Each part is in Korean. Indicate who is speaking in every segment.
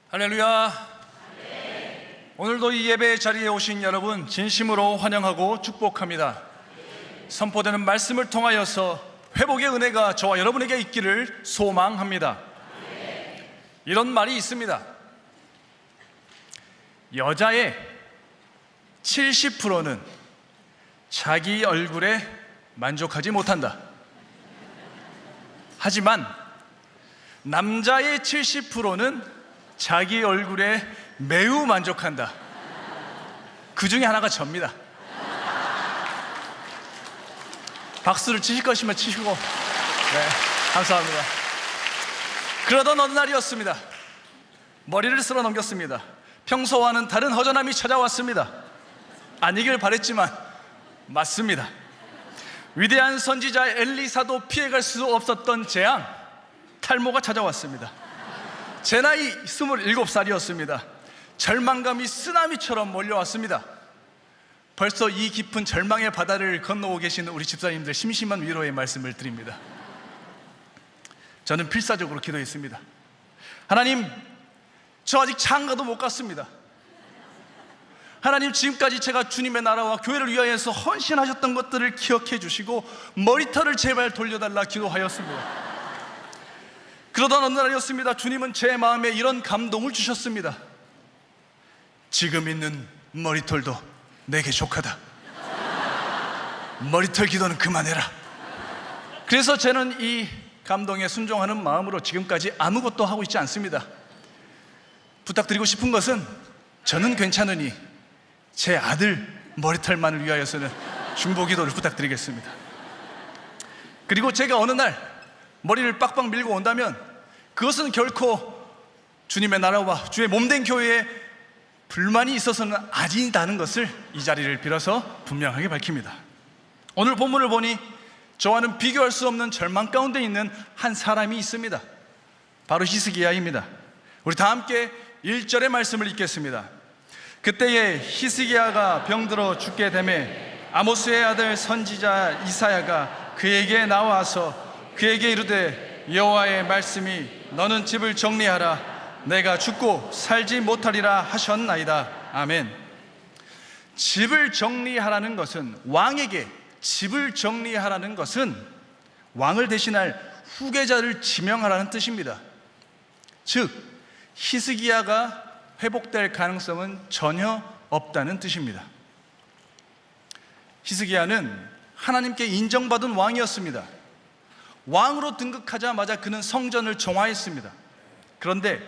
Speaker 1: 할렐루야. 오늘도 이 예배 자리에 오신 여러분 진심으로 환영하고 축복합니다. 선포되는 말씀을 통하여서 회복의 은혜가 저와 여러분에게 있기를 소망합니다. 이런 말이 있습니다. 여자의 70%는 자기 얼굴에 만족하지 못한다. 하지만 남자의 70%는 자기 얼굴에 매우 만족한다. 그 중에 하나가 접니다. 박수를 치실 것이면 치시고, 네, 감사합니다. 그러던 어느 날이었습니다. 머리를 쓸어 넘겼습니다. 평소와는 다른 허전함이 찾아왔습니다. 아니길 바랬지만 맞습니다. 위대한 선지자 엘리사도 피해갈 수 없었던 재앙, 탈모가 찾아왔습니다. 제 나이 27살이었습니다. 절망감이 쓰나미처럼 몰려왔습니다. 벌써 이 깊은 절망의 바다를 건너고 계시는 우리 집사님들 심심한 위로의 말씀을 드립니다. 저는 필사적으로 기도했습니다. 하나님, 저 아직 장가도 못 갔습니다. 하나님, 지금까지 제가 주님의 나라와 교회를 위하여서 헌신하셨던 것들을 기억해 주시고 머리털을 제발 돌려달라 기도하였습니다. 그러던 어느 날이었습니다. 주님은 제 마음에 이런 감동을 주셨습니다. 지금 있는 머리털도 내게 족하다. 머리털 기도는 그만해라. 그래서 저는 이 감동에 순종하는 마음으로 지금까지 아무것도 하고 있지 않습니다. 부탁드리고 싶은 것은 저는 괜찮으니 제 아들 머리털만을 위하여서는 중보기도를 부탁드리겠습니다. 그리고 제가 어느 날 머리를 빡빡 밀고 온다면 그것은 결코 주님의 나라와 주의 몸된 교회에 불만이 있어서는 아니다는 것을 이 자리를 빌어서 분명하게 밝힙니다. 오늘 본문을 보니 저와는 비교할 수 없는 절망 가운데 있는 한 사람이 있습니다. 바로 히스기야입니다. 우리 다 함께 1절의 말씀을 읽겠습니다. 그때에 히스기야가 병들어 죽게 되매 아모스의 아들 선지자 이사야가 그에게 나와서 그에게 이르되 여호와의 말씀이 너는 집을 정리하라 내가 죽고 살지 못하리라 하셨나이다. 아멘. 집을 정리하라는 것은, 왕에게 집을 정리하라는 것은 왕을 대신할 후계자를 지명하라는 뜻입니다. 즉 히스기야가 회복될 가능성은 전혀 없다는 뜻입니다. 히스기야는 하나님께 인정받은 왕이었습니다. 왕으로 등극하자마자 그는 성전을 정화했습니다. 그런데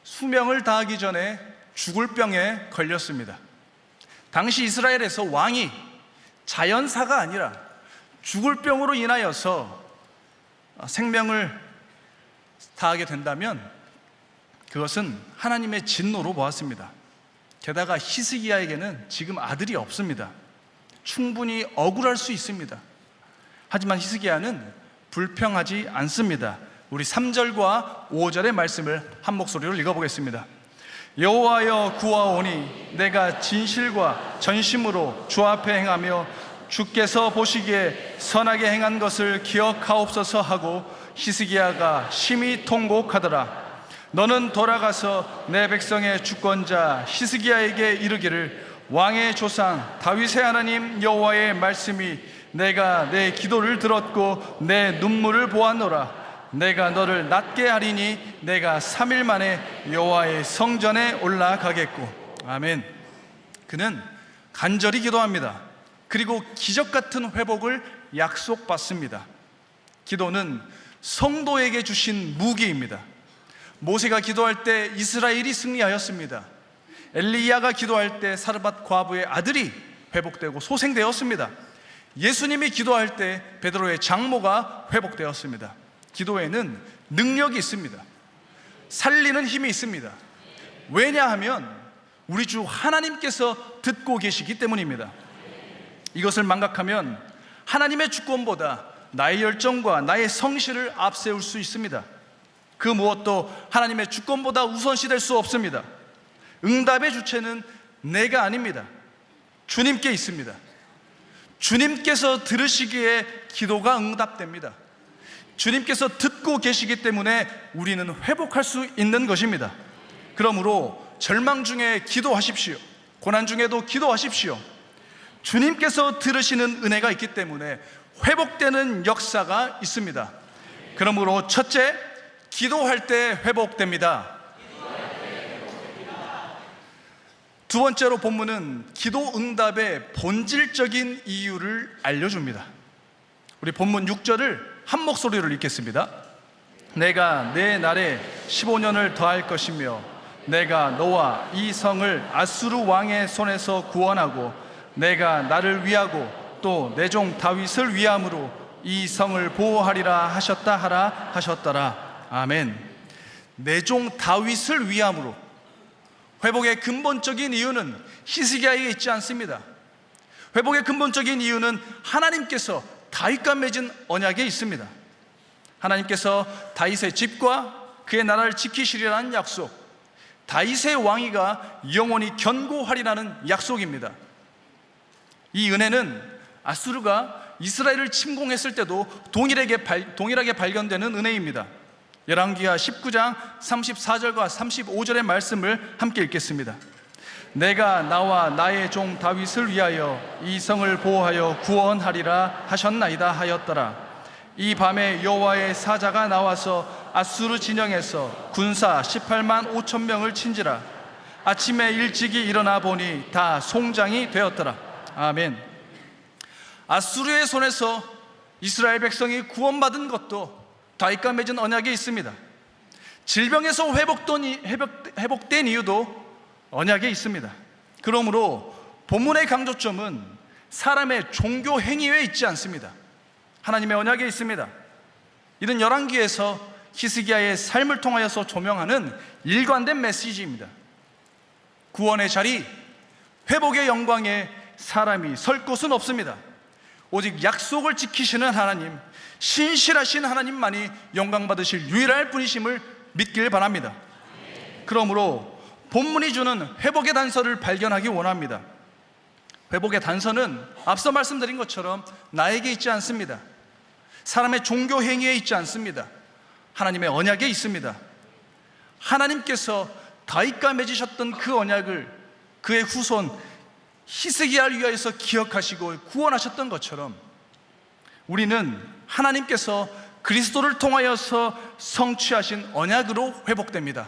Speaker 1: 수명을 다하기 전에 죽을 병에 걸렸습니다. 당시 이스라엘에서 왕이 자연사가 아니라 죽을 병으로 인하여서 생명을 다하게 된다면 그것은 하나님의 진노로 보았습니다. 게다가 히스기야에게는 지금 아들이 없습니다. 충분히 억울할 수 있습니다. 하지만 히스기야는 불평하지 않습니다. 우리 3절과 5절의 말씀을 한 목소리로 읽어보겠습니다. 여호와여 구하오니 내가 진실과 전심으로 주 앞에 행하며 주께서 보시기에 선하게 행한 것을 기억하옵소서 하고 히스기야가 심히 통곡하더라. 너는 돌아가서 내 백성의 주권자 히스기야에게 이르기를 왕의 조상 다윗의 하나님 여호와의 말씀이 내가 내 기도를 들었고 내 눈물을 보았노라. 내가 너를 낫게 하리니 내가 3일 만에 여호와의 성전에 올라가겠고. 아멘. 그는 간절히 기도합니다. 그리고 기적 같은 회복을 약속받습니다. 기도는 성도에게 주신 무기입니다. 모세가 기도할 때 이스라엘이 승리하였습니다. 엘리야가 기도할 때 사르밧 과부의 아들이 회복되고 소생되었습니다. 예수님이 기도할 때 베드로의 장모가 회복되었습니다. 기도에는 능력이 있습니다. 살리는 힘이 있습니다. 왜냐하면 우리 주 하나님께서 듣고 계시기 때문입니다. 이것을 망각하면 하나님의 주권보다 나의 열정과 나의 성실을 앞세울 수 있습니다. 그 무엇도 하나님의 주권보다 우선시 될 수 없습니다. 응답의 주체는 내가 아닙니다. 주님께 있습니다. 주님께서 들으시기에 기도가 응답됩니다. 주님께서 듣고 계시기 때문에 우리는 회복할 수 있는 것입니다. 그러므로 절망 중에 기도하십시오. 고난 중에도 기도하십시오. 주님께서 들으시는 은혜가 있기 때문에 회복되는 역사가 있습니다. 그러므로 첫째, 기도할 때 회복됩니다. 두 번째로 본문은 기도 응답의 본질적인 이유를 알려줍니다. 우리 본문 6절을 한 목소리로 읽겠습니다. 내가 내 날에 15년을 더할 것이며 내가 너와 이 성을 아수르 왕의 손에서 구원하고 내가 나를 위하고 또 내 종 다윗을 위함으로 이 성을 보호하리라 하셨다 하라 하셨더라. 아멘. 내 종 다윗을 위함으로. 회복의 근본적인 이유는 히스기야에 있지 않습니다. 회복의 근본적인 이유는 하나님께서 다윗과 맺은 언약에 있습니다. 하나님께서 다윗의 집과 그의 나라를 지키시리라는 약속, 다윗의 왕위가 영원히 견고하리라는 약속입니다. 이 은혜는 아수르가 이스라엘을 침공했을 때도 동일하게 발견되는 은혜입니다. 열왕기하 19장 34절과 35절의 말씀을 함께 읽겠습니다. 내가 나와 나의 종 다윗을 위하여 이 성을 보호하여 구원하리라 하셨나이다 하였더라. 이 밤에 여호와의 사자가 나와서 아수르 진영에서 군사 18만 5천 명을 친지라. 아침에 일찍이 일어나 보니 다 송장이 되었더라. 아멘. 아수르의 손에서 이스라엘 백성이 구원받은 것도 다윗과 맺은 언약에 있습니다. 질병에서 회복된 이유도 언약에 있습니다. 그러므로 본문의 강조점은 사람의 종교 행위에 있지 않습니다. 하나님의 언약에 있습니다. 이는 열왕기에서 히스기야의 삶을 통하여서 조명하는 일관된 메시지입니다. 구원의 자리, 회복의 영광에 사람이 설 곳은 없습니다. 오직 약속을 지키시는 하나님, 신실하신 하나님만이 영광 받으실 유일할 분이심을 믿길 바랍니다. 그러므로 본문이 주는 회복의 단서를 발견하기 원합니다. 회복의 단서는 앞서 말씀드린 것처럼 나에게 있지 않습니다. 사람의 종교 행위에 있지 않습니다. 하나님의 언약에 있습니다. 하나님께서 다윗과 맺으셨던 그 언약을 그의 후손 히스기야를 위하여서 기억하시고 구원하셨던 것처럼 우리는 하나님께서 그리스도를 통하여서 성취하신 언약으로 회복됩니다.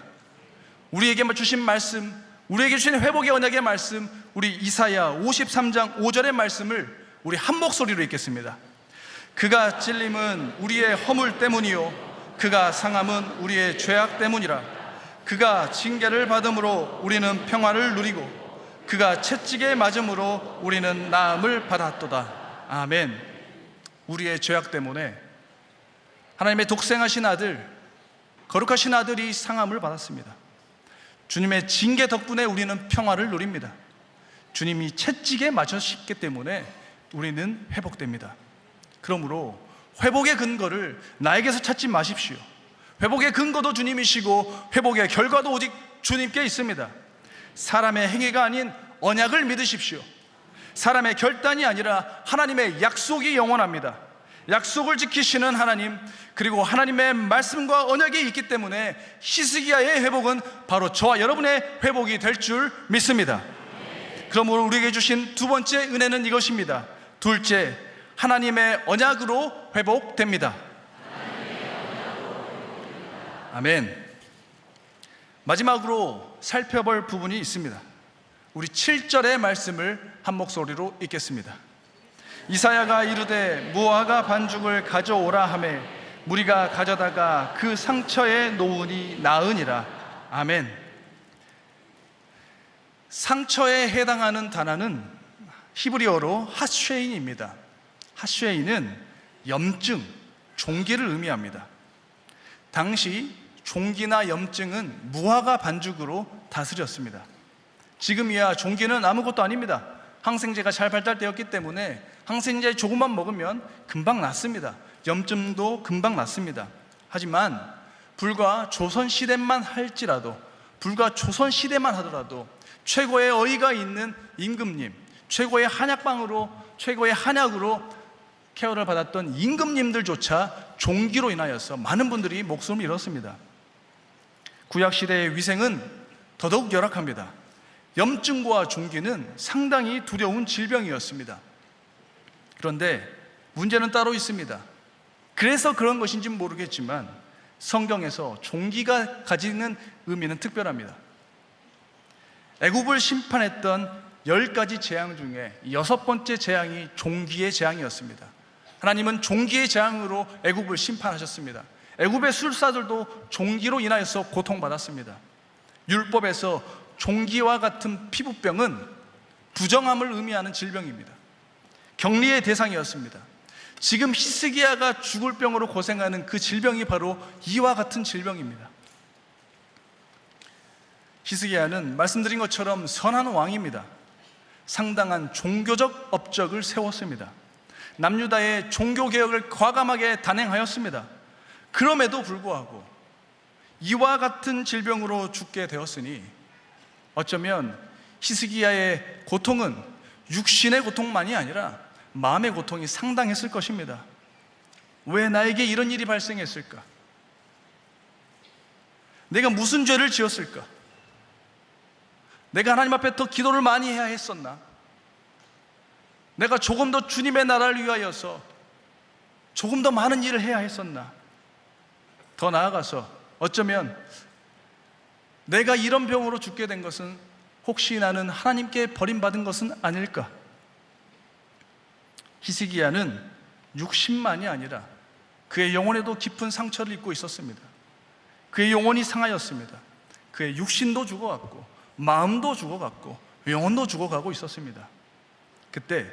Speaker 1: 우리에게 주신 말씀, 우리에게 주신 회복의 언약의 말씀, 우리 이사야 53장 5절의 말씀을 우리 한 목소리로 읽겠습니다. 그가 찔림은 우리의 허물 때문이요 그가 상함은 우리의 죄악 때문이라. 그가 징계를 받음으로 우리는 평화를 누리고 그가 채찍에 맞음으로 우리는 나음을 받았도다. 아멘. 우리의 죄악 때문에 하나님의 독생하신 아들, 거룩하신 아들이 상함을 받았습니다. 주님의 징계 덕분에 우리는 평화를 누립니다. 주님이 채찍에 맞으셨기 때문에 우리는 회복됩니다. 그러므로 회복의 근거를 나에게서 찾지 마십시오. 회복의 근거도 주님이시고 회복의 결과도 오직 주님께 있습니다. 사람의 행위가 아닌 언약을 믿으십시오. 사람의 결단이 아니라 하나님의 약속이 영원합니다. 약속을 지키시는 하나님, 그리고 하나님의 말씀과 언약이 있기 때문에 히스기야의 회복은 바로 저와 여러분의 회복이 될 줄 믿습니다. 그러므로 우리에게 주신 두 번째 은혜는 이것입니다. 둘째, 하나님의 언약으로 회복됩니다. 아멘. 마지막으로 살펴볼 부분이 있습니다. 우리 7절의 말씀을 한 목소리로 읽겠습니다. 이사야가 이르되 무화과 반죽을 가져오라 하매 무리가 가져다가 그 상처에 놓으니 나으니라. 아멘. 상처에 해당하는 단어는 히브리어로 핫쉐인입니다. 핫쉐인은 염증, 종기를 의미합니다. 당시 종기나 염증은 무화과 반죽으로 다스렸습니다. 지금이야 종기는 아무것도 아닙니다. 항생제가 잘 발달되었기 때문에 항생제 조금만 먹으면 금방 낫습니다. 염증도 금방 낫습니다. 하지만 불과 조선시대만 할지라도, 불과 조선시대만 하더라도 최고의 어이가 있는 임금님, 최고의 한약방으로, 최고의 한약으로 케어를 받았던 임금님들조차 종기로 인하여서 많은 분들이 목숨을 잃었습니다. 구약시대의 위생은 더더욱 열악합니다. 염증과 종기는 상당히 두려운 질병이었습니다. 그런데 문제는 따로 있습니다. 그래서 그런 것인지는 모르겠지만 성경에서 종기가 가지는 의미는 특별합니다. 애굽을 심판했던 10가지 재앙 중에 6번째 재앙이 종기의 재앙이었습니다. 하나님은 종기의 재앙으로 애굽을 심판하셨습니다. 애굽의 술사들도 종기로 인하여서 고통받았습니다. 율법에서 종기와 같은 피부병은 부정함을 의미하는 질병입니다. 격리의 대상이었습니다. 지금 히스기야가 죽을 병으로 고생하는 그 질병이 바로 이와 같은 질병입니다. 히스기야는 말씀드린 것처럼 선한 왕입니다. 상당한 종교적 업적을 세웠습니다. 남유다의 종교개혁을 과감하게 단행하였습니다. 그럼에도 불구하고 이와 같은 질병으로 죽게 되었으니 어쩌면 히스기야의 고통은 육신의 고통만이 아니라 마음의 고통이 상당했을 것입니다. 왜 나에게 이런 일이 발생했을까? 내가 무슨 죄를 지었을까? 내가 하나님 앞에 더 기도를 많이 해야 했었나? 내가 조금 더 주님의 나라를 위하여서 조금 더 많은 일을 해야 했었나? 더 나아가서 어쩌면 내가 이런 병으로 죽게 된 것은 혹시 나는 하나님께 버림받은 것은 아닐까? 히스기야는 육신만이 아니라 그의 영혼에도 깊은 상처를 입고 있었습니다. 그의 영혼이 상하였습니다. 그의 육신도 죽어갔고 마음도 죽어갔고 영혼도 죽어가고 있었습니다. 그때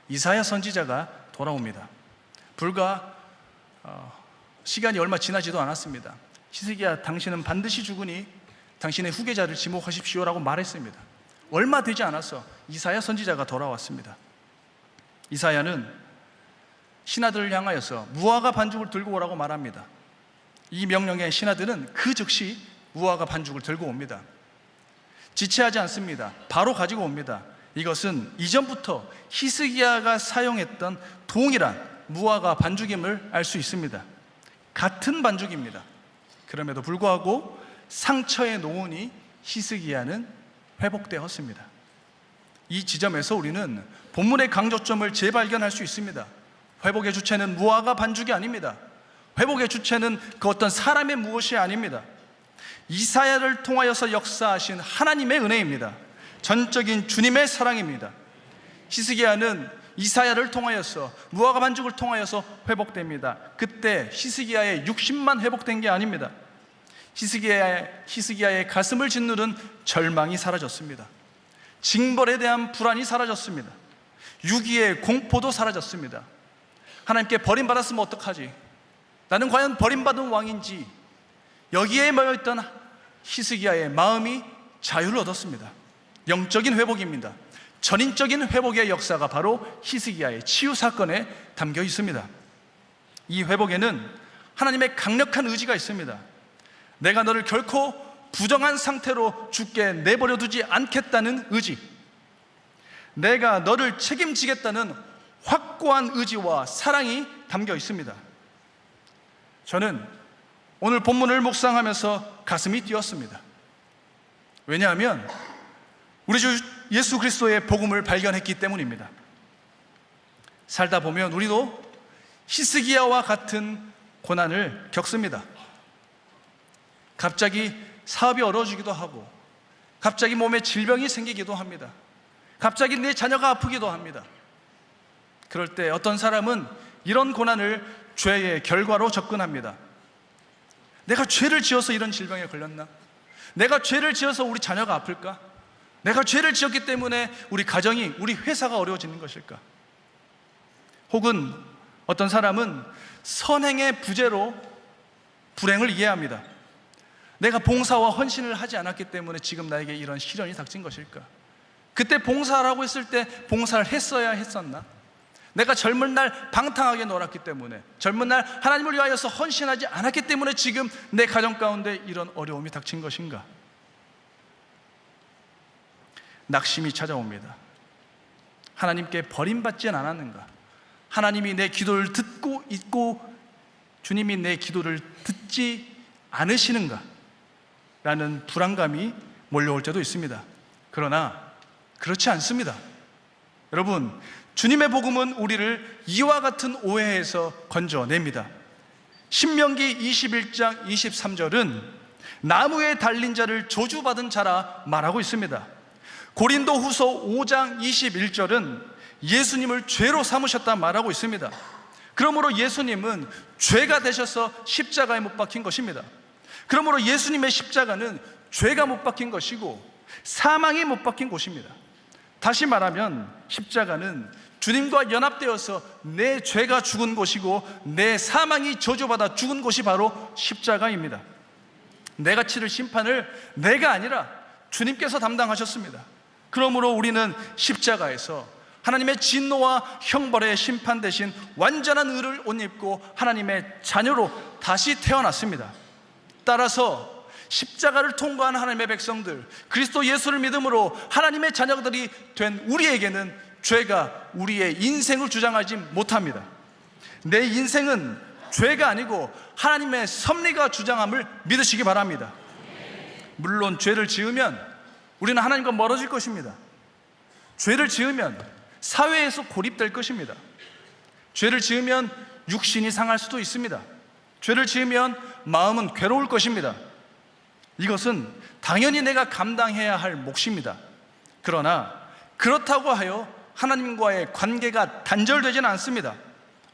Speaker 1: 이사야 선지자가 돌아옵니다. 불과 시간이 얼마 지나지도 않았습니다. 히스기야, 당신은 반드시 죽으니 당신의 후계자를 지목하십시오라고 말했습니다. 얼마 되지 않아서 이사야 선지자가 돌아왔습니다. 이사야는 신하들을 향하여서 무화과 반죽을 들고 오라고 말합니다. 이 명령에 신하들은 그 즉시 무화과 반죽을 들고 옵니다. 지체하지 않습니다. 바로 가지고 옵니다. 이것은 이전부터 히스기야가 사용했던 동일한 무화과 반죽임을 알 수 있습니다. 같은 반죽입니다. 그럼에도 불구하고 상처에 놓으니 히스기야는 회복되었습니다. 이 지점에서 우리는 본문의 강조점을 재발견할 수 있습니다. 회복의 주체는 무화과 반죽이 아닙니다. 회복의 주체는 그 어떤 사람의 무엇이 아닙니다. 이사야를 통하여서 역사하신 하나님의 은혜입니다. 전적인 주님의 사랑입니다. 히스기야는 이사야를 통하여서 무화과 반죽을 통하여서 회복됩니다. 그때 히스기야의 육신만 회복된 게 아닙니다. 히스기야의 가슴을 짓누른 절망이 사라졌습니다. 징벌에 대한 불안이 사라졌습니다. 유기의 공포도 사라졌습니다. 하나님께 버림받았으면 어떡하지? 나는 과연 버림받은 왕인지, 여기에 모여있던 히스기야의 마음이 자유를 얻었습니다. 영적인 회복입니다. 전인적인 회복의 역사가 바로 히스기야의 치유 사건에 담겨 있습니다. 이 회복에는 하나님의 강력한 의지가 있습니다. 내가 너를 결코 부정한 상태로 죽게 내버려 두지 않겠다는 의지, 내가 너를 책임지겠다는 확고한 의지와 사랑이 담겨 있습니다. 저는 오늘 본문을 묵상하면서 가슴이 뛰었습니다. 왜냐하면 우리 주 예수 그리스도의 복음을 발견했기 때문입니다. 살다 보면 우리도 히스기야와 같은 고난을 겪습니다. 갑자기 사업이 어려워지기도 하고, 갑자기 몸에 질병이 생기기도 합니다. 갑자기 내 자녀가 아프기도 합니다. 그럴 때 어떤 사람은 이런 고난을 죄의 결과로 접근합니다. 내가 죄를 지어서 이런 질병에 걸렸나? 내가 죄를 지어서 우리 자녀가 아플까? 내가 죄를 지었기 때문에 우리 가정이, 우리 회사가 어려워지는 것일까? 혹은 어떤 사람은 선행의 부재로 불행을 이해합니다. 내가 봉사와 헌신을 하지 않았기 때문에 지금 나에게 이런 시련이 닥친 것일까? 그때 봉사라고 했을 때 봉사를 했어야 했었나? 내가 젊은 날 방탕하게 놀았기 때문에, 젊은 날 하나님을 위하여서 헌신하지 않았기 때문에 지금 내 가정 가운데 이런 어려움이 닥친 것인가? 낙심이 찾아옵니다. 하나님께 버림받진 않았는가? 하나님이 내 기도를 듣고 있고 주님이 내 기도를 듣지 않으시는가? 라는 불안감이 몰려올 때도 있습니다. 그러나 그렇지 않습니다. 여러분, 주님의 복음은 우리를 이와 같은 오해에서 건져냅니다. 신명기 21장 23절은 나무에 달린 자를 저주받은 자라 말하고 있습니다. 고린도 후서 5장 21절은 예수님을 죄로 삼으셨다 말하고 있습니다. 그러므로 예수님은 죄가 되셔서 십자가에 못 박힌 것입니다. 그러므로 예수님의 십자가는 죄가 못 박힌 것이고 사망이 못 박힌 곳입니다. 다시 말하면 십자가는 주님과 연합되어서 내 죄가 죽은 곳이고 내 사망이 저주받아 죽은 곳이 바로 십자가입니다. 내가 치를 심판을 내가 아니라 주님께서 담당하셨습니다. 그러므로 우리는 십자가에서 하나님의 진노와 형벌의 심판 대신 완전한 의를 옷 입고 하나님의 자녀로 다시 태어났습니다. 따라서 십자가를 통과한 하나님의 백성들, 그리스도 예수를 믿음으로 하나님의 자녀들이 된 우리에게는 죄가 우리의 인생을 주장하지 못합니다. 내 인생은 죄가 아니고 하나님의 섭리가 주장함을 믿으시기 바랍니다. 물론 죄를 지으면 우리는 하나님과 멀어질 것입니다. 죄를 지으면 사회에서 고립될 것입니다. 죄를 지으면 육신이 상할 수도 있습니다. 죄를 지으면 마음은 괴로울 것입니다. 이것은 당연히 내가 감당해야 할 몫입니다. 그러나 그렇다고 하여 하나님과의 관계가 단절되지는 않습니다.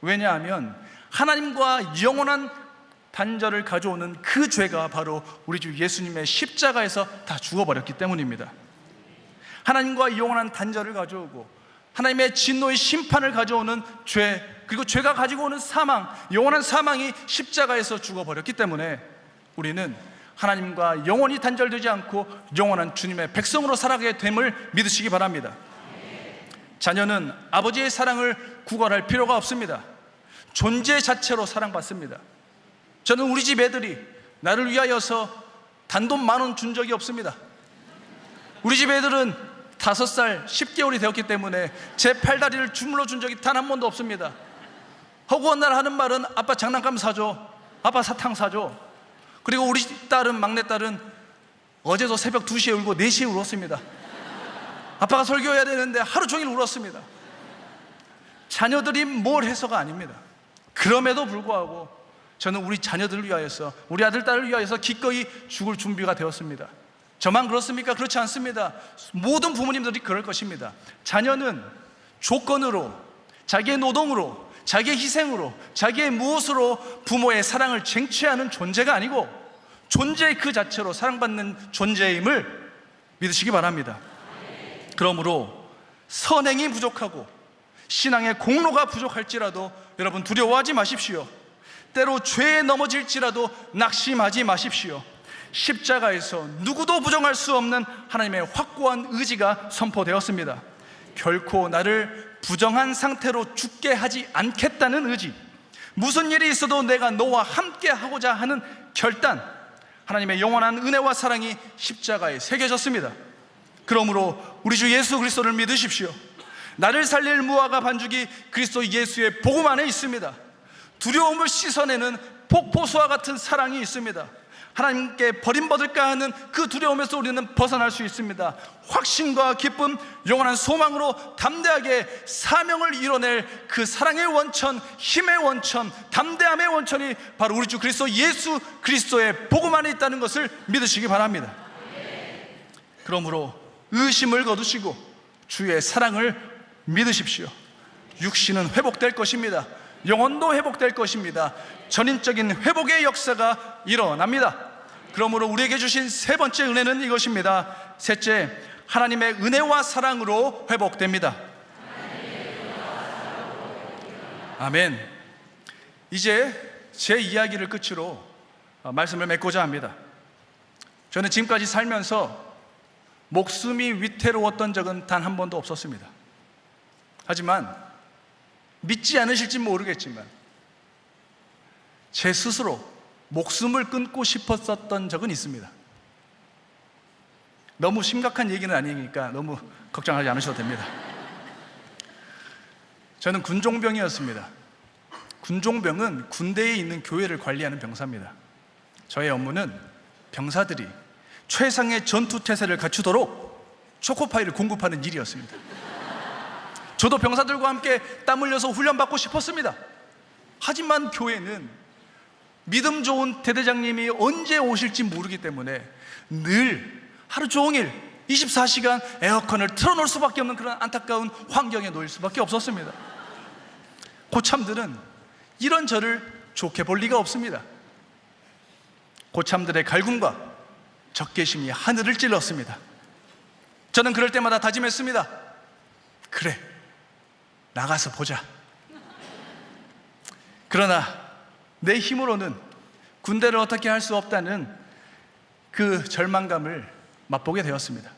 Speaker 1: 왜냐하면 하나님과 영원한 단절을 가져오는 그 죄가 바로 우리 주 예수님의 십자가에서 다 죽어버렸기 때문입니다. 하나님과 영원한 단절을 가져오고 하나님의 진노의 심판을 가져오는 죄, 그리고 죄가 가지고 오는 사망, 영원한 사망이 십자가에서 죽어버렸기 때문에 우리는 하나님과 영원히 단절되지 않고 영원한 주님의 백성으로 살아가게 됨을 믿으시기 바랍니다. 자녀는 아버지의 사랑을 구걸할 필요가 없습니다. 존재 자체로 사랑받습니다. 저는 우리 집 애들이 나를 위하여서 단돈 10,000원 준 적이 없습니다. 우리 집 애들은 5살 10개월이 되었기 때문에 제 팔다리를 주물러 준 적이 단 한 번도 없습니다. 허구한 날 하는 말은 아빠 장난감 사줘, 아빠 사탕 사줘. 그리고 우리 딸은, 막내딸은 어제도 새벽 2시에 울고 4시에 울었습니다. 아빠가 설교해야 되는데 하루 종일 울었습니다. 자녀들이 뭘 해서가 아닙니다. 그럼에도 불구하고 저는 우리 자녀들을 위하여서, 우리 아들, 딸을 위하여서 기꺼이 죽을 준비가 되었습니다. 저만 그렇습니까? 그렇지 않습니다. 모든 부모님들이 그럴 것입니다. 자녀는 조건으로, 자기의 노동으로, 자기의 희생으로, 자기의 무엇으로 부모의 사랑을 쟁취하는 존재가 아니고 존재 그 자체로 사랑받는 존재임을 믿으시기 바랍니다. 그러므로 선행이 부족하고 신앙의 공로가 부족할지라도 여러분 두려워하지 마십시오. 때로 죄에 넘어질지라도 낙심하지 마십시오. 십자가에서 누구도 부정할 수 없는 하나님의 확고한 의지가 선포되었습니다. 결코 나를 부정한 상태로 죽게 하지 않겠다는 의지, 무슨 일이 있어도 내가 너와 함께 하고자 하는 결단, 하나님의 영원한 은혜와 사랑이 십자가에 새겨졌습니다. 그러므로 우리 주 예수 그리스도를 믿으십시오. 나를 살릴 무화과 반죽이 그리스도 예수의 복음 안에 있습니다. 두려움을 씻어내는 폭포수와 같은 사랑이 있습니다. 하나님께 버림받을까 하는 그 두려움에서 우리는 벗어날 수 있습니다. 확신과 기쁨, 영원한 소망으로 담대하게 사명을 이뤄낼 그 사랑의 원천, 힘의 원천, 담대함의 원천이 바로 우리 주 그리스도 예수 그리스도의 복음 안에 있다는 것을 믿으시기 바랍니다. 그러므로 의심을 거두시고 주의 사랑을 믿으십시오. 육신은 회복될 것입니다. 영혼도 회복될 것입니다. 전인적인 회복의 역사가 일어납니다. 그러므로 우리에게 주신 세 번째 은혜는 이것입니다. 셋째, 하나님의 은혜와 사랑으로 회복됩니다. 아멘. 이제 제 이야기를 끝으로 말씀을 맺고자 합니다. 저는 지금까지 살면서 목숨이 위태로웠던 적은 단 한 번도 없었습니다. 하지만 믿지 않으실지 모르겠지만 제 스스로 목숨을 끊고 싶었었던 적은 있습니다. 너무 심각한 얘기는 아니니까 너무 걱정하지 않으셔도 됩니다. 저는 군종병이었습니다. 군종병은 군대에 있는 교회를 관리하는 병사입니다. 저의 업무는 병사들이 최상의 전투태세를 갖추도록 초코파이를 공급하는 일이었습니다. 저도 병사들과 함께 땀 흘려서 훈련받고 싶었습니다. 하지만 교회는 믿음 좋은 대대장님이 언제 오실지 모르기 때문에 늘 하루 종일 24시간 에어컨을 틀어놓을 수밖에 없는 그런 안타까운 환경에 놓일 수밖에 없었습니다. 고참들은 이런 저를 좋게 볼 리가 없습니다. 고참들의 갈굼과 적개심이 하늘을 찔렀습니다. 저는 그럴 때마다 다짐했습니다. 그래, 나가서 보자. 그러나 내 힘으로는 군대를 어떻게 할 수 없다는 그 절망감을 맛보게 되었습니다.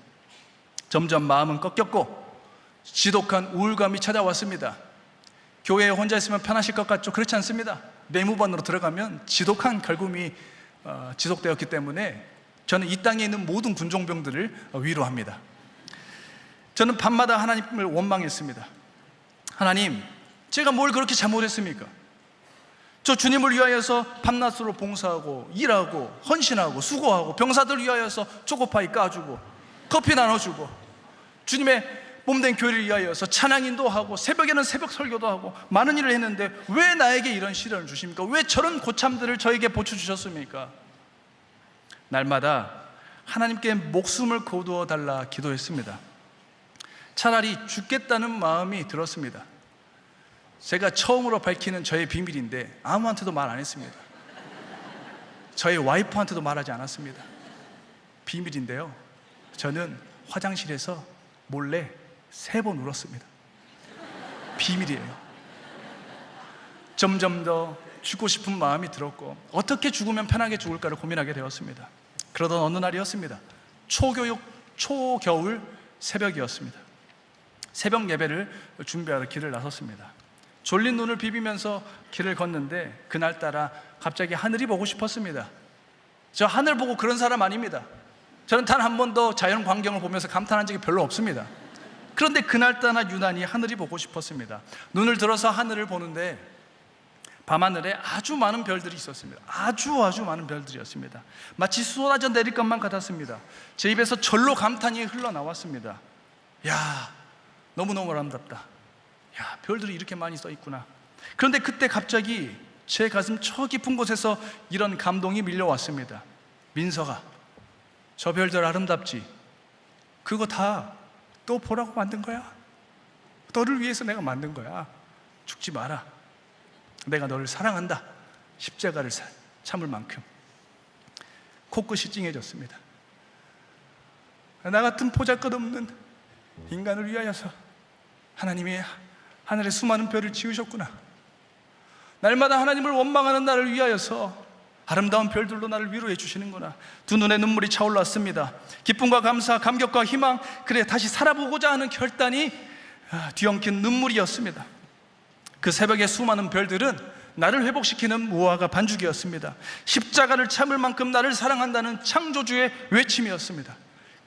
Speaker 1: 점점 마음은 꺾였고 지독한 우울감이 찾아왔습니다. 교회에 혼자 있으면 편하실 것 같죠? 그렇지 않습니다. 내무반으로 들어가면 지독한 갈굼이 지속되었기 때문에 저는 이 땅에 있는 모든 군종병들을 위로합니다. 저는 밤마다 하나님을 원망했습니다. 하나님, 제가 뭘 그렇게 잘못했습니까? 저 주님을 위하여서 밤낮으로 봉사하고 일하고 헌신하고 수고하고 병사들 위하여서 초코파이 까주고 커피 나눠주고 주님의 몸된 교회를 위하여서 찬양 인도하고 새벽에는 새벽 설교도 하고 많은 일을 했는데 왜 나에게 이런 시련을 주십니까? 왜 저런 고참들을 저에게 보쳐주셨습니까? 날마다 하나님께 목숨을 거두어 달라 기도했습니다. 차라리 죽겠다는 마음이 들었습니다. 제가 처음으로 밝히는 저의 비밀인데 아무한테도 말 안 했습니다. 저의 와이프한테도 말하지 않았습니다. 비밀인데요, 저는 화장실에서 몰래 3번 울었습니다. 비밀이에요. 점점 더 죽고 싶은 마음이 들었고 어떻게 죽으면 편하게 죽을까를 고민하게 되었습니다. 그러던 어느 날이었습니다. 초겨울 새벽이었습니다. 새벽 예배를 준비하러 길을 나섰습니다. 졸린 눈을 비비면서 길을 걷는데 그날따라 갑자기 하늘이 보고 싶었습니다. 저 하늘 보고 그런 사람 아닙니다. 저는 단 한 번도 자연 광경을 보면서 감탄한 적이 별로 없습니다. 그런데 그날따라 유난히 하늘이 보고 싶었습니다. 눈을 들어서 하늘을 보는데 밤하늘에 아주 많은 별들이 있었습니다. 아주 많은 별들이었습니다. 마치 쏟아져 내릴 것만 같았습니다. 제 입에서 절로 감탄이 흘러나왔습니다. 야, 너무너무 아름답다. 야, 별들이 이렇게 많이 써 있구나. 그런데 그때 갑자기 제 가슴 저 깊은 곳에서 이런 감동이 밀려왔습니다. 민서가, 저 별들 아름답지? 그거 다 또 보라고 만든 거야. 너를 위해서 내가 만든 거야. 죽지 마라. 내가 너를 사랑한다. 십자가를 참을 만큼. 코끝이 찡해졌습니다. 나 같은 보잘것없는 인간을 위하여서 하나님이 하늘에 수많은 별을 지으셨구나. 날마다 하나님을 원망하는 나를 위하여서 아름다운 별들로 나를 위로해 주시는구나. 두 눈에 눈물이 차올랐습니다. 기쁨과 감사, 감격과 희망, 그래 다시 살아보고자 하는 결단이 뒤엉킨 눈물이었습니다. 그 새벽에 수많은 별들은 나를 회복시키는 무화과 반죽이었습니다. 십자가를 참을 만큼 나를 사랑한다는 창조주의 외침이었습니다.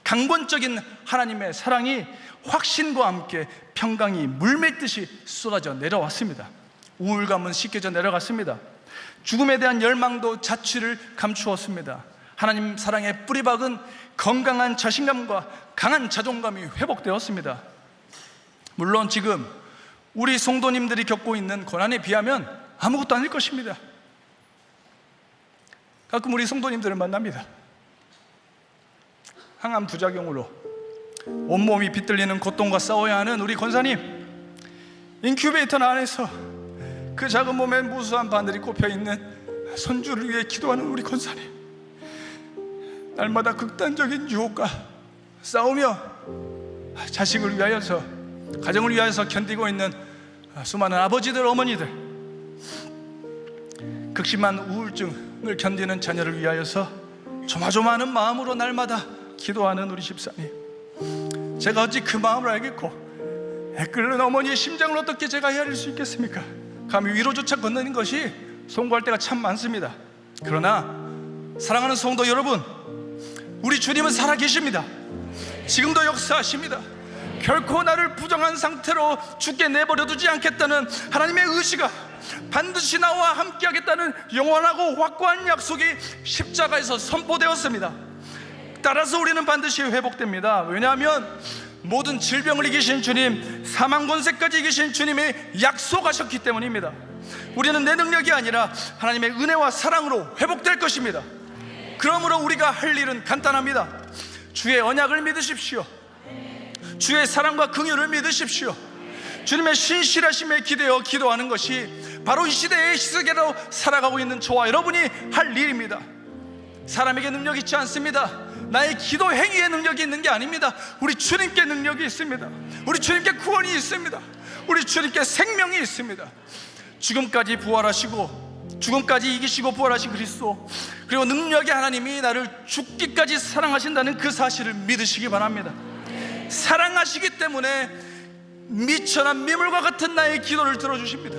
Speaker 1: 강권적인 하나님의 사랑이 확신과 함께 평강이 물밀듯이 쏟아져 내려왔습니다. 우울감은 씻겨져 내려갔습니다. 죽음에 대한 열망도 자취를 감추었습니다. 하나님 사랑의 뿌리박은 건강한 자신감과 강한 자존감이 회복되었습니다. 물론 지금 우리 성도님들이 겪고 있는 고난에 비하면 아무것도 아닐 것입니다. 가끔 우리 성도님들을 만납니다. 항암 부작용으로 온몸이 비틀리는 고통과 싸워야 하는 우리 권사님, 인큐베이터 안에서 그 작은 몸에 무수한 바늘이 꼽혀있는 손주를 위해 기도하는 우리 권사님, 날마다 극단적인 유혹과 싸우며 자식을 위하여서, 가정을 위하여서 견디고 있는 수많은 아버지들, 어머니들, 극심한 우울증을 견디는 자녀를 위하여서 조마조마하는 마음으로 날마다 기도하는 우리 집사님, 제가 어찌 그 마음을 알겠고 애끓는 어머니의 심장을 어떻게 제가 헤아릴 수 있겠습니까? 감히 위로조차 건너는 것이 송구할 때가 참 많습니다. 그러나 사랑하는 성도 여러분, 우리 주님은 살아계십니다. 지금도 역사하십니다. 결코 나를 부정한 상태로 죽게 내버려두지 않겠다는 하나님의 의지가, 반드시 나와 함께하겠다는 영원하고 확고한 약속이 십자가에서 선포되었습니다. 따라서 우리는 반드시 회복됩니다. 왜냐하면 모든 질병을 이기신 주님, 사망 권세까지 이기신 주님이 약속하셨기 때문입니다. 우리는 내 능력이 아니라 하나님의 은혜와 사랑으로 회복될 것입니다. 그러므로 우리가 할 일은 간단합니다. 주의 언약을 믿으십시오. 주의 사랑과 긍휼을 믿으십시오. 주님의 신실하심에 기대어 기도하는 것이 바로 이 시대의 시세계로 살아가고 있는 저와 여러분이 할 일입니다. 사람에게 능력이 있지 않습니다. 나의 기도 행위에 능력이 있는 게 아닙니다. 우리 주님께 능력이 있습니다. 우리 주님께 구원이 있습니다. 우리 주님께 생명이 있습니다. 죽음까지 부활하시고 죽음까지 이기시고 부활하신 그리스도, 그리고 능력의 하나님이 나를 죽기까지 사랑하신다는 그 사실을 믿으시기 바랍니다. 사랑하시기 때문에 미천한 미물과 같은 나의 기도를 들어주십니다.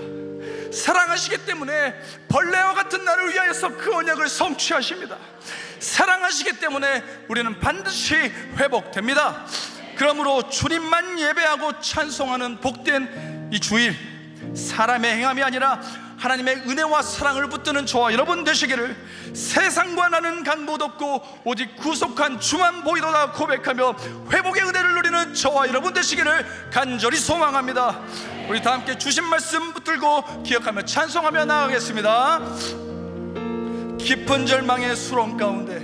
Speaker 1: 사랑하시기 때문에 벌레와 같은 나를 위하여서 그 언약을 성취하십니다. 사랑하시기 때문에 우리는 반드시 회복됩니다. 그러므로 주님만 예배하고 찬송하는 복된 이 주일, 사람의 행함이 아니라 하나님의 은혜와 사랑을 붙드는 저와 여러분 되시기를, 세상과 나는 간못 없고 오직 구속한 주만 보이도다 고백하며 회복의 은혜를 누리는 저와 여러분 되시기를 간절히 소망합니다. 우리 다 함께 주신 말씀 붙들고 기억하며 찬송하며 나아가겠습니다. 깊은 절망의 수렁 가운데,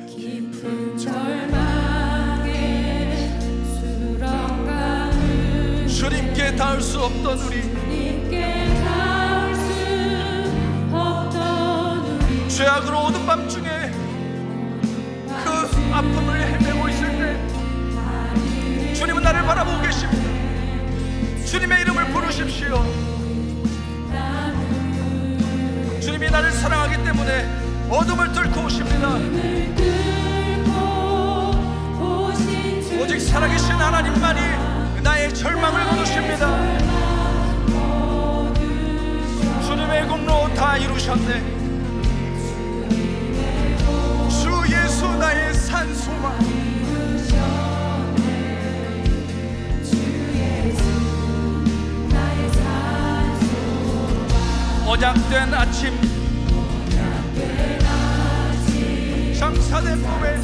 Speaker 2: 깊은 절망의 수렁 가운데
Speaker 1: 주님께 닿을 수 없던 우리,
Speaker 2: 주님께 닿을 수 없던 우리,
Speaker 1: 죄악으로 어두운 밤중에 그 아픔을 헤매고 있을 때 주님은 나를 바라보고 계십니다. 주님의 이름을 부르십시오. 주님이 나를 사랑하기 때문에 어둠을 뚫고 오십니다. 오직 살아계신 하나님만이 나의 절망을 거두십니다. 주님의 공로 다 이루셨네. 주 예수 나의 산소만, 언약된 아침, 장사된 몸에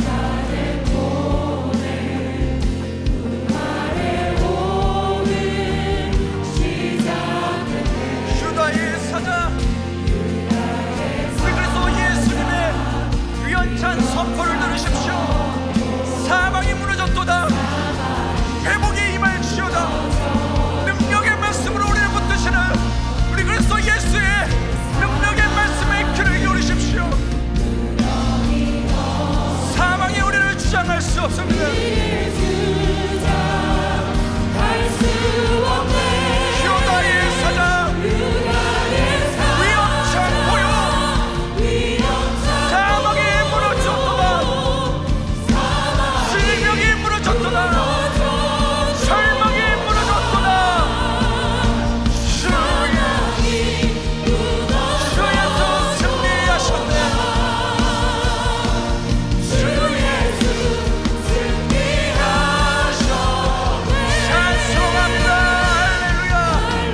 Speaker 1: 유다의 사자, 우리 그래서 예수님의 위헌찬 선포를 들으십시오. 사망이 무너졌도다, 회복이 임할지어다. 능력의 말씀으로 우리를 붙드시는 우리 그리스도 예수의 능력의 말씀에 귀를 기울이십시오. 사망이 우리를 주장할 수 없습니다. 유다의 사자, 위험찬 보여, 사망이 무너졌도다, 질병이 무너졌도다, 절망이 무너졌도다. 주에서 승리하셨네. 찬송합니다. 할렐루야. 주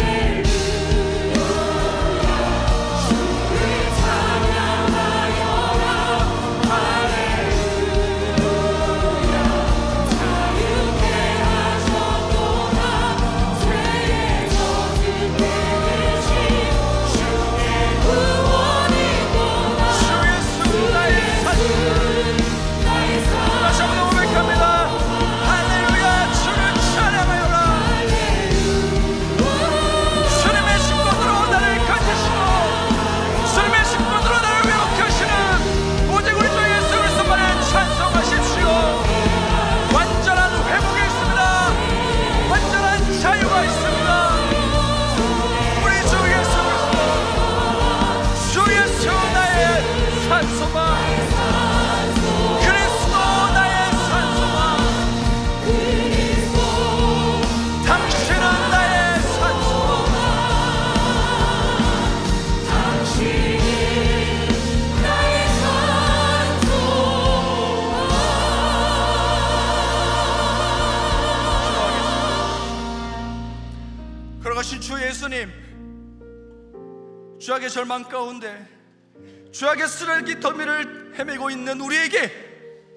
Speaker 1: 예수 나의 산소, 다시 한번 고백합니다. 할렐루야. 주를 찬양하여라. 주님의 신권으로 나를 건지시고 주님의 신권으로 나를 외롭게 하시는 오직 우리 주 예수 그리스도만을 찬송하십시오. 완전한 회복이 있습니다. 완전한 자유가 있습니다. 우리 주 예수 그리스도, 주 예수 나의 산소만, 그리스도 나의 산소만, 당신은 나의 산소만. 걸어가신 주 예수님, 죄악의 절망 가운데, 죄악의 쓰레기 더미를 헤매고 있는 우리에게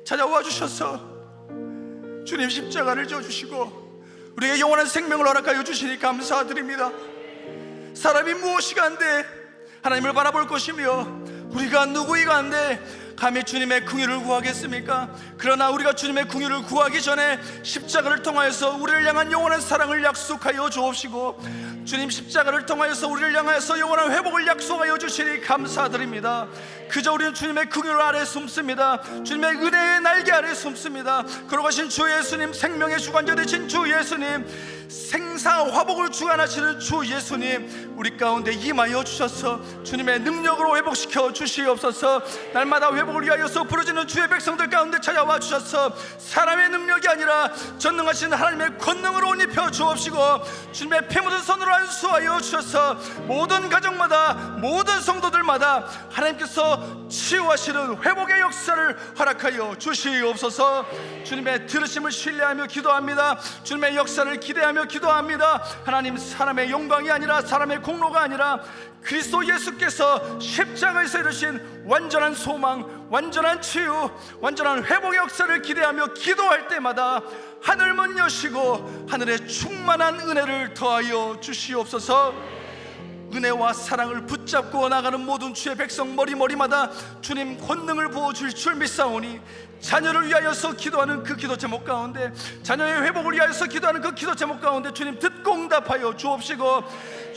Speaker 1: 찾아와 주셔서 주님 십자가를 져주시고 우리에게 영원한 생명을 허락하여 주시니 감사드립니다. 사람이 무엇이가 한데 하나님을 바라볼 것이며 우리가 누구이가 한데 감히 주님의 긍휼을 구하겠습니까? 그러나 우리가 주님의 긍휼을 구하기 전에 십자가를 통하여서 우리를 향한 영원한 사랑을 약속하여 주옵시고 주님 십자가를 통하여서 우리를 향하여서 영원한 회복을 약속하여 주시니 감사드립니다. 그저 우리는 주님의 긍휼 아래 숨습니다. 주님의 은혜의 날개 아래 숨습니다. 걸어가신 주 예수님, 생명의 주관자 되신 주 예수님, 생사 화복을 주관하시는 주 예수님, 우리 가운데 임하여 주셔서 주님의 능력으로 회복시켜 주시옵소서. 날마다 회복을 위하여서 부르짖는 주의 백성들 가운데 찾아와 주셔서 사람의 능력이 아니라 전능하신 하나님의 권능으로 옷 입혀 주옵시고 주님의 피 묻은 손으로 안수하여 주셔서 모든 가정마다 모든 성도들마다 하나님께서 치유하시는 회복의 역사를 허락하여 주시옵소서. 주님의 들으심을 신뢰하며 기도합니다. 주님의 역사를 기대하며 기도합니다. 하나님, 사람의 영광이 아니라 사람의 공로가 아니라 그리스도 예수께서 십자가에서 이루신 완전한 소망, 완전한 치유, 완전한 회복의 역사를 기대하며 기도할 때마다 하늘문 여시고 하늘의 충만한 은혜를 더하여 주시옵소서. 은혜와 사랑을 붙잡고 나가는 모든 주의 백성 머리마다 주님 권능을 부어줄 줄 믿사오니 자녀를 위하여서 기도하는 그 기도 제목 가운데, 자녀의 회복을 위하여서 기도하는 그 기도 제목 가운데 주님 듣고 응답하여 주옵시고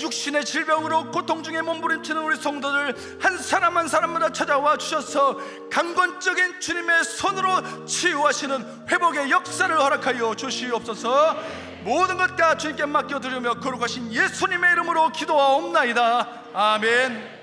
Speaker 1: 육신의 질병으로 고통 중에 몸부림치는 우리 성도들 한 사람 한 사람마다 찾아와 주셔서 강건적인 주님의 손으로 치유하시는 회복의 역사를 허락하여 주시옵소서. 모든 것 다 주님께 맡겨드리며 거룩하신 예수님의 이름으로 기도하옵나이다. 아멘.